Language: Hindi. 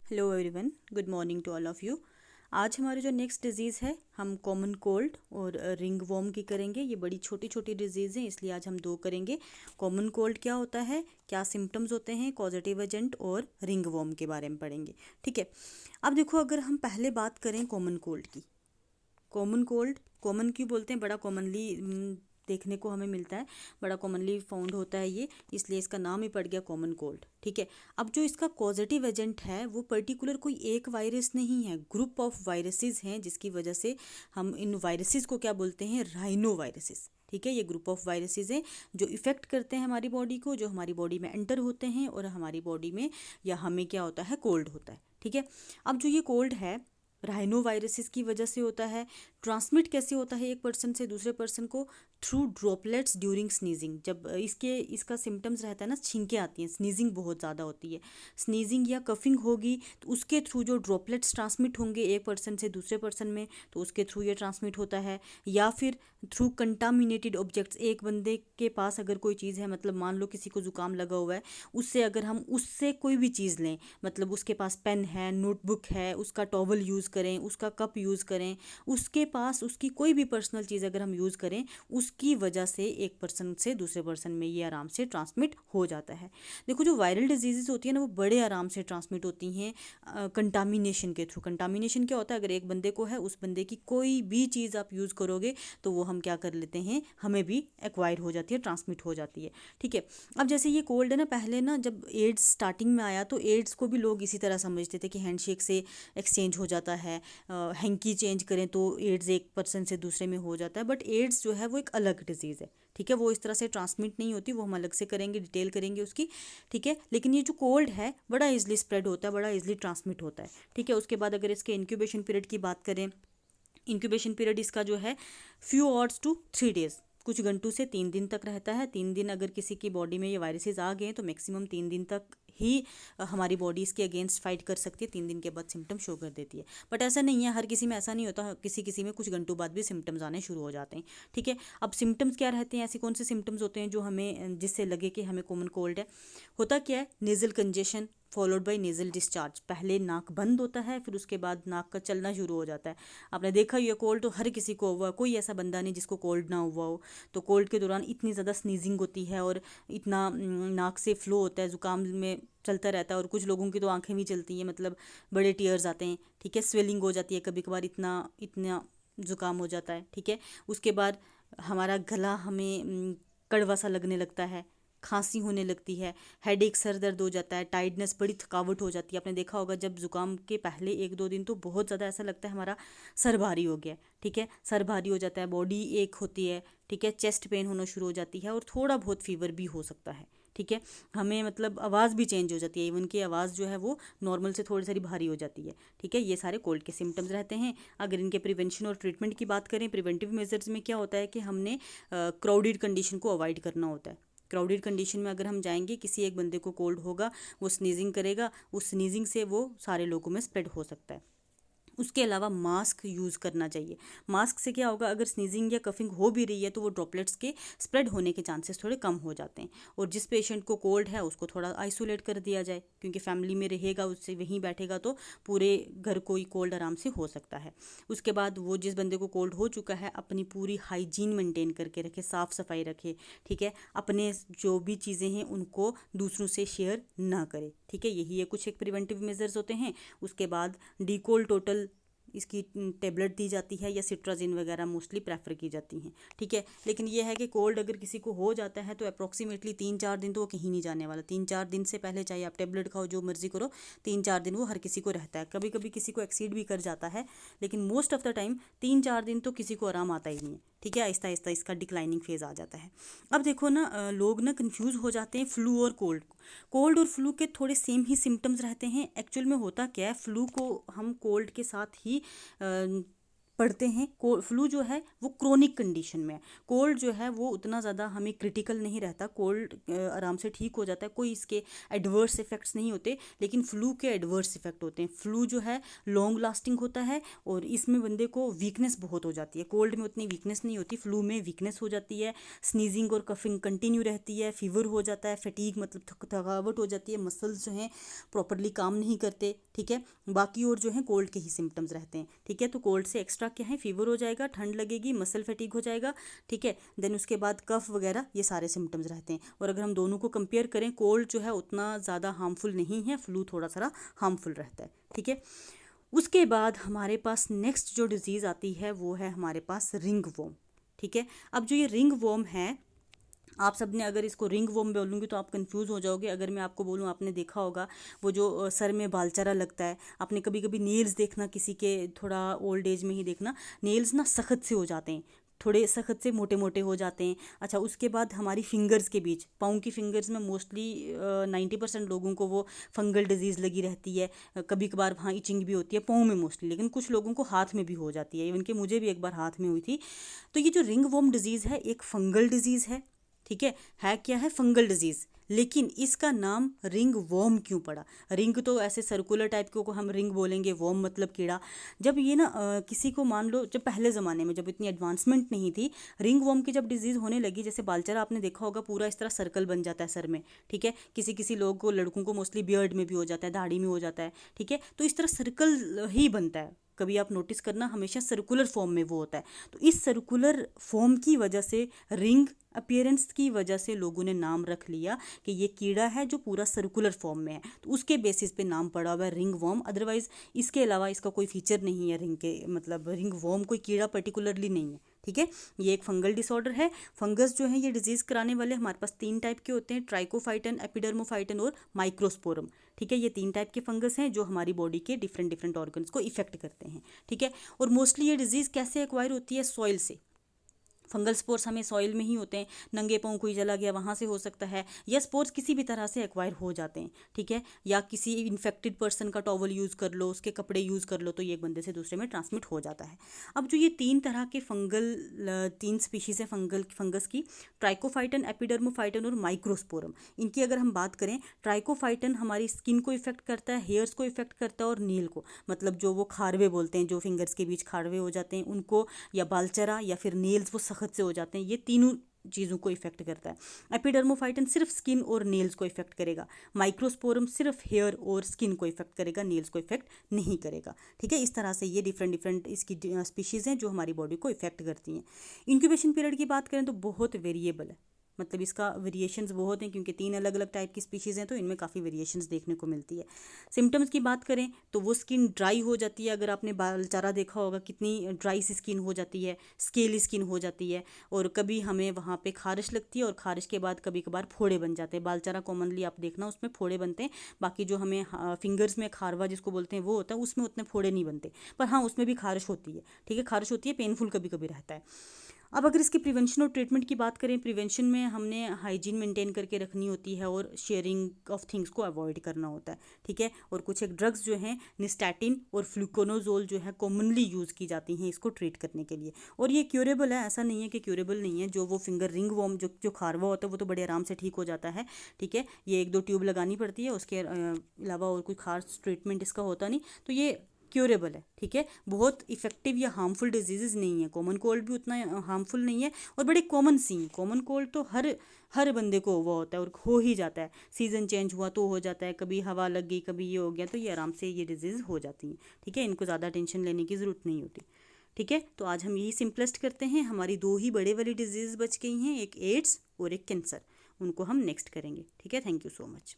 Hello everyone, good morning to all of you. आज हमारे जो नेक्स्ट डिजीज़ है हम कॉमन कोल्ड और रिंग वॉर्म की करेंगे। ये बड़ी छोटी छोटी डिजीज़ हैं, इसलिए आज हम दो करेंगे। कॉमन कोल्ड क्या होता है, क्या सिम्टम्स होते हैं, कॉजेटिव एजेंट, और रिंग वॉर्म के बारे में पढ़ेंगे। ठीक है। अब देखो, अगर हम पहले बात करें कॉमन कोल्ड की। कॉमन कोल्ड कॉमन क्यों बोलते हैं, बड़ा कॉमनली देखने को हमें मिलता है, बड़ा कॉमनली फाउंड होता है ये, इसलिए इसका नाम ही पड़ गया कॉमन कोल्ड। ठीक है। अब जो इसका पॉजिटिव एजेंट है वो पर्टिकुलर कोई एक वायरस नहीं है, ग्रुप ऑफ वायरसेस हैं, जिसकी वजह से हम इन वायरसेस को क्या बोलते हैं, राइनो वायरसेस। ठीक है। ये ग्रुप ऑफ वायरसेस हैं जो इफेक्ट करते हैं हमारी बॉडी को, जो हमारी बॉडी में एंटर होते हैं और हमारी बॉडी में या हमें क्या होता है, कोल्ड होता है। ठीक है। अब जो ये कोल्ड है राइनो वायरसेस की वजह से होता है। ट्रांसमिट कैसे होता है एक पर्सन से दूसरे पर्सन को, थ्रू ड्रॉपलेट्स ड्यूरिंग स्नीजिंग। जब इसका सिम्टम्स रहता है ना, छींकें आती हैं, स्नीजिंग बहुत ज़्यादा होती है, स्नीजिंग या कफिंग होगी तो उसके थ्रू जो ड्रॉपलेट्स ट्रांसमिट होंगे एक पर्सन से दूसरे पर्सन में, तो उसके थ्रू ये ट्रांसमिट होता है। या फिर थ्रू कंटामिनेटेड ऑब्जेक्ट्स, एक बंदे के पास अगर कोई चीज़ है, मतलब मान लो किसी को जुकाम लगा हुआ है, उससे अगर हम उससे कोई भी चीज़ लें, मतलब उसके पास पेन है, नोटबुक है, उसका टॉवल यूज़ करें, उसका कप यूज़ करें, उसके पास उसकी कोई भी पर्सनल चीज़ अगर हम यूज़ करें, उसकी वजह से एक पर्सन से दूसरे पर्सन में ये आराम से ट्रांसमिट हो जाता है। देखो, जो वायरल डिजीज़ होती है ना, वो बड़े आराम से ट्रांसमिट होती हैं कंटामिनेशन के थ्रू। कंटामिनेशन क्या होता है, अगर एक बंदे को है, उस बंदे की कोई भी चीज़ आप यूज़ करोगे तो वो हम क्या कर लेते हैं, हमें भी एक्वायर हो जाती है, ट्रांसमिट हो जाती है। ठीक है। अब जैसे ये कोल्ड है ना, पहले ना जब एड्स स्टार्टिंग में आया तो एड्स को भी लोग इसी तरह समझते थे कि हैंडशेक से एक्सचेंज हो जाता है, हैंकी चेंज करें तो एड्स एक पर्सन से दूसरे में हो जाता है। बट एड्स जो है वो एक अलग डिजीज़ है। ठीक है। वो इस तरह से ट्रांसमिट नहीं होती, वो हम अलग से करेंगे, डिटेल करेंगे उसकी। ठीक है। लेकिन ये जो कोल्ड है बड़ा इजली स्प्रेड होता है, बड़ा इजली ट्रांसमिट होता है। ठीक है। उसके बाद अगर इसके इंक्यूबेशन पीरियड की बात करें, इंक्यूबेशन पीरियड इसका जो है फ्यू आवर्स टू 3 डेज़, कुछ घंटों से 3 दिन तक रहता है। 3 दिन अगर किसी की बॉडी में ये वायरसेस आ गए हैं तो मैक्सिमम 3 दिन तक ही हमारी बॉडी इसके अगेंस्ट फाइट कर सकती है। 3 दिन के बाद सिम्टम शो कर देती है। बट ऐसा नहीं है, हर किसी में ऐसा नहीं होता, किसी किसी में कुछ घंटों बाद भी सिम्टम्स आने शुरू हो जाते हैं। ठीक है। अब सिम्टम्स क्या रहते हैं, ऐसे कौन से सिम्टम्स होते हैं जो हमें, जिससे लगे कि हमें कॉमन कोल्ड है। होता क्या है, nasal congestion followed by nasal discharge. पहले नाक बंद होता है, फिर उसके बाद नाक का चलना शुरू हो जाता है। आपने देखा ही है, कोल्ड तो हर किसी को हुआ, कोई ऐसा बंदा नहीं जिसको कोल्ड ना हुआ हो। तो कोल्ड के दौरान इतनी ज़्यादा स्नीजिंग होती है और इतना नाक से फ्लो होता है, ज़ुकाम में चलता रहता है, और कुछ लोगों की तो आंखें भी चलती हैं, मतलब बड़े टीयर्स आते हैं। ठीक है। स्वेलिंग हो जाती है कभी कभार, इतना इतना ज़ुकाम हो जाता है। ठीक है। उसके बाद हमारा गला हमें कड़वा सा लगने लगता है, खांसी होने लगती है, हेडेक, सर दर्द हो जाता है, टाइडनेस, बड़ी थकावट हो जाती है। आपने देखा होगा जब जुकाम के पहले 1-2 दिन तो बहुत ज़्यादा ऐसा लगता है हमारा सर भारी हो गया है। ठीक है। सर भारी हो जाता है, बॉडी एक होती है। ठीक है। चेस्ट पेन होना शुरू हो जाती है और थोड़ा बहुत फीवर भी हो सकता है। ठीक है। हमें मतलब आवाज़ भी चेंज हो जाती है, इवन की आवाज़ जो है वो नॉर्मल से थोड़ी सारी भारी हो जाती है। ठीक है। ये सारे कोल्ड के सिम्टम्स रहते हैं। अगर इनके प्रिवेंशन और ट्रीटमेंट की बात करें, प्रिवेंटिव मेजर्स में क्या होता है कि हमने क्राउडेड कंडीशन को अवॉइड करना होता है। क्राउडेड कंडीशन में अगर हम जाएंगे, किसी एक बंदे को कोल्ड होगा, वो स्नीजिंग करेगा, उस स्नीजिंग से वो सारे लोगों में स्प्रेड हो सकता है। उसके अलावा मास्क यूज़ करना चाहिए। मास्क से क्या होगा, अगर स्नीजिंग या कफिंग हो भी रही है तो वो ड्रॉपलेट्स के स्प्रेड होने के चांसेस थोड़े कम हो जाते हैं। और जिस पेशेंट को कोल्ड है उसको थोड़ा आइसोलेट कर दिया जाए, क्योंकि फैमिली में रहेगा, उससे वहीं बैठेगा तो पूरे घर को ही कोल्ड आराम से हो सकता है। उसके बाद वो जिस बंदे को कोल्ड हो चुका है अपनी पूरी हाइजीन मेंटेन करके रखे, साफ़ सफाई रखे। ठीक है। अपने जो भी चीज़ें हैं उनको दूसरों से शेयर ना करे। ठीक है। यही है कुछ एक प्रिवेंटिव मेजर्स होते हैं। उसके बाद डीकोल टोटल इसकी टेबलेट दी जाती है, या सिट्राजिन वगैरह मोस्टली प्रेफर की जाती हैं। ठीक है। लेकिन यह है कि कोल्ड अगर किसी को हो जाता है तो अप्रॉक्सीमेटली 3-4 दिन तो वो कहीं नहीं जाने वाला। 3-4 दिन से पहले चाहे आप टेबलेट खाओ, जो मर्जी करो, 3-4 दिन वो हर किसी को रहता है। कभी कभी किसी को एक्सीड भी कर जाता है, लेकिन मोस्ट ऑफ द टाइम 3-4 दिन तो किसी को आराम आता ही नहीं है। ठीक है। आहिस्ता आहिस्ता इसका डिक्लाइनिंग फेज़ आ जाता है। अब देखो ना, लोग ना कन्फ्यूज़ हो जाते हैं फ्लू और कोल्ड। कोल्ड और फ्लू के थोड़े सेम ही सिम्टम्स रहते हैं। एक्चुअल में होता क्या है, फ्लू को हम कोल्ड के साथ ही पढ़ते हैं। फ्लू जो है वो क्रोनिक कंडीशन में है, कोल्ड जो है वो उतना ज़्यादा हमें क्रिटिकल नहीं रहता, कोल्ड आराम से ठीक हो जाता है, कोई इसके एडवर्स इफेक्ट्स नहीं होते। लेकिन फ्लू के एडवर्स इफेक्ट होते हैं। फ्लू जो है लॉन्ग लास्टिंग होता है और इसमें बंदे को वीकनेस बहुत हो जाती है। कोल्ड में उतनी वीकनेस नहीं होती, फ्लू में वीकनेस हो जाती है, स्नीजिंग और कफिंग कंटिन्यू रहती है, फीवर हो जाता है, फटीग मतलब थकावट हो जाती है, मसल्स जो हैं प्रॉपरली काम नहीं करते, ठीक है। बाकी और जो है कोल्ड के ही सिम्टम्स रहते हैं, ठीक है। तो कोल्ड से एक्स्ट्रा क्या है, फीवर हो जाएगा, ठंड लगेगी, मसल फटीग हो जाएगा, ठीक है। देन उसके बाद कफ वगैरह ये सारे सिम्टम्स रहते हैं। और अगर हम दोनों को कंपेयर करें, कोल्ड जो है उतना ज़्यादा हार्मफुल नहीं है, फ्लू थोड़ा सा हार्मफुल रहता है, ठीक है। उसके बाद हमारे पास नेक्स्ट जो डिजीज़ आती है वो है हमारे पास रिंग वॉर्म, ठीक है। अब जो ये रिंग वॉर्म है, आप सब ने अगर इसको रिंग वॉर्म बोलूँगी तो आप कंफ्यूज हो जाओगे। अगर मैं आपको बोलूँ, आपने देखा होगा वो जो सर में बालचारा लगता है, आपने कभी कभी नेल्स देखना, किसी के थोड़ा ओल्ड एज में ही देखना, नेल्स ना सख्त से हो जाते हैं, थोड़े सख्त से मोटे मोटे हो जाते हैं। अच्छा, उसके बाद हमारी फिंगर्स के बीच, पाँव की फिंगर्स में मोस्टली 90% लोगों को वो फंगल डिजीज़ लगी रहती है। कभी कभार वहाँ इचिंग भी होती है पाँव में मोस्टली, लेकिन कुछ लोगों को हाथ में भी हो जाती है, इवन कि मुझे भी एक बार हाथ में हुई थी। तो ये जो रिंग वॉर्म डिजीज़ है एक फंगल डिजीज़ है, ठीक है क्या है, फंगल डिजीज़। लेकिन इसका नाम रिंग वॉर्म क्यों पड़ा? रिंग तो ऐसे सर्कुलर टाइप को हम रिंग बोलेंगे, वॉर्म मतलब कीड़ा। जब ये ना किसी को मान लो, जब पहले ज़माने में जब इतनी एडवांसमेंट नहीं थी, रिंग वॉर्म की जब डिजीज़ होने लगी, जैसे बालचरा आपने देखा होगा पूरा इस तरह सर्कल बन जाता है सर में, ठीक है। किसी किसी लोग को, लड़कों को मोस्टली बियर्ड में भी हो जाता है, दाढ़ी में हो जाता है, ठीक है। तो इस तरह सर्कल ही बनता है, कभी आप नोटिस करना, हमेशा सर्कुलर फॉर्म में वो होता है। तो इस सर्कुलर फॉर्म की वजह से, रिंग अपीयरेंस की वजह से लोगों ने नाम रख लिया कि ये कीड़ा है जो पूरा सर्कुलर फॉर्म में है, तो उसके बेसिस पे नाम पड़ा हुआ है रिंग वॉर्म। अदरवाइज इसके अलावा इसका कोई फीचर नहीं है, रिंग के मतलब रिंग वॉर्म कोई कीड़ा पर्टिकुलरली नहीं है, ठीक है। ये एक फंगल डिसऑर्डर है। फंगस जो है ये डिजीज़ कराने वाले हमारे पास 3 टाइप के होते हैं, ट्राइकोफाइटन, एपिडर्मोफाइटन और माइक्रोस्पोरम, ठीक है। ये 3 टाइप के फंगस हैं जो हमारी बॉडी के डिफरेंट डिफरेंट ऑर्गन्स को इफेक्ट करते हैं, ठीक है। और मोस्टली ये डिजीज़ कैसे एक्वायर होती है? सॉइल से। फंगल स्पोर्स हमें सॉइल में ही होते हैं, नंगे पाँव कोई चला गया वहाँ से हो सकता है, या स्पोर्स किसी भी तरह से एक्वायर हो जाते हैं, ठीक है। या किसी इन्फेक्टेड पर्सन का टॉवल यूज़ कर लो, उसके कपड़े यूज़ कर लो, तो ये एक बंदे से दूसरे में ट्रांसमिट हो जाता है। अब जो ये 3 तरह के फंगल 3 स्पीशीज़ है फंगस की, ट्राइकोफाइटन, एपिडर्मोफाइटन और माइक्रोस्पोरम। इनकी अगर हम बात करें, ट्राइकोफाइटन हमारी स्किन को इफेक्ट करता है, हेयर्स को इफेक्ट करता है और नील को, मतलब जो वो खारवे बोलते हैं, जो फिंगर्स के बीच खारवे हो जाते हैं उनको, या बालचरा या फिर नेल्स वो सख्त से हो जाते हैं, ये तीनों चीज़ों को इफेक्ट करता है। एपिडर्मोफाइटन सिर्फ स्किन और नेल्स को इफेक्ट करेगा, माइक्रोस्पोरम सिर्फ हेयर और स्किन को इफेक्ट करेगा, नेल्स को इफेक्ट नहीं करेगा, ठीक है। इस तरह से ये डिफरेंट डिफरेंट इसकी स्पीशीज़ हैं जो हमारी बॉडी को इफेक्ट करती हैं। इंक्यूबेशन पीरियड की बात करें तो बहुत वेरिएबल है, मतलब इसका वेरिएशंस बहुत हैं, क्योंकि 3 अलग अलग टाइप की स्पीशीज़ हैं तो इनमें काफ़ी वेरिएशंस देखने को मिलती है। सिम्टम्स की बात करें तो वो स्किन ड्राई हो जाती है, अगर आपने बालचारा देखा होगा कितनी ड्राई सी स्किन हो जाती है, स्केली स्किन हो जाती है, और कभी हमें वहाँ पे खारिश लगती है, और खारिश के बाद कभी कभार फोड़े बन जाते हैं। बालचारा कॉमनली आप देखना उसमें फोड़े बनते हैं, बाकी जो हमें फिंगर्स में खारवा जिसको बोलते हैं वो होता है, उसमें उतने फोड़े नहीं बनते, पर हाँ उसमें भी खारिश होती है, ठीक है। खारिश होती है, पेनफुल कभी कभी रहता है। अब अगर इसकी प्रिवेंशन और ट्रीटमेंट की बात करें, प्रिवेंशन में हमने हाइजीन मेंटेन करके रखनी होती है और शेयरिंग ऑफ थिंग्स को अवॉइड करना होता है, ठीक है। और कुछ एक ड्रग्स जो हैं, निस्टैटिन और फ्लूकोनोजोल जो है कॉमनली यूज़ की जाती हैं इसको ट्रीट करने के लिए, और ये क्यूरेबल है, ऐसा नहीं है कि क्यूरेबल नहीं है। जो वो फिंगर रिंग वॉर्म जो खारवा होता है वो तो बड़े आराम से ठीक हो जाता है, ठीक है। ये 1-2 ट्यूब लगानी पड़ती है, उसके अलावा और कोई खास ट्रीटमेंट इसका होता नहीं, तो ये क्यूरेबल है, ठीक है। बहुत इफेक्टिव या हार्मफुल डिजीज़ नहीं है, कॉमन कोल्ड भी उतना हार्मफुल नहीं है, और बड़े कॉमन सी हैं। कॉमन कोल्ड तो हर बंदे को हुआ होता है और हो ही जाता है, सीज़न चेंज हुआ तो हो जाता है, कभी हवा लग गई, कभी ये हो गया, तो ये आराम से ये डिजीज़ हो जाती हैं, ठीक है। इनको ज़्यादा टेंशन लेने की ज़रूरत नहीं होती, ठीक है। तो आज हम यही सिंपलेस्ट करते हैं, हमारी 2 ही बड़े वाली डिजीज़ बच गई हैं, एक एड्स और एक कैंसर, उनको हम नेक्स्ट करेंगे, ठीक है। Thank you so much.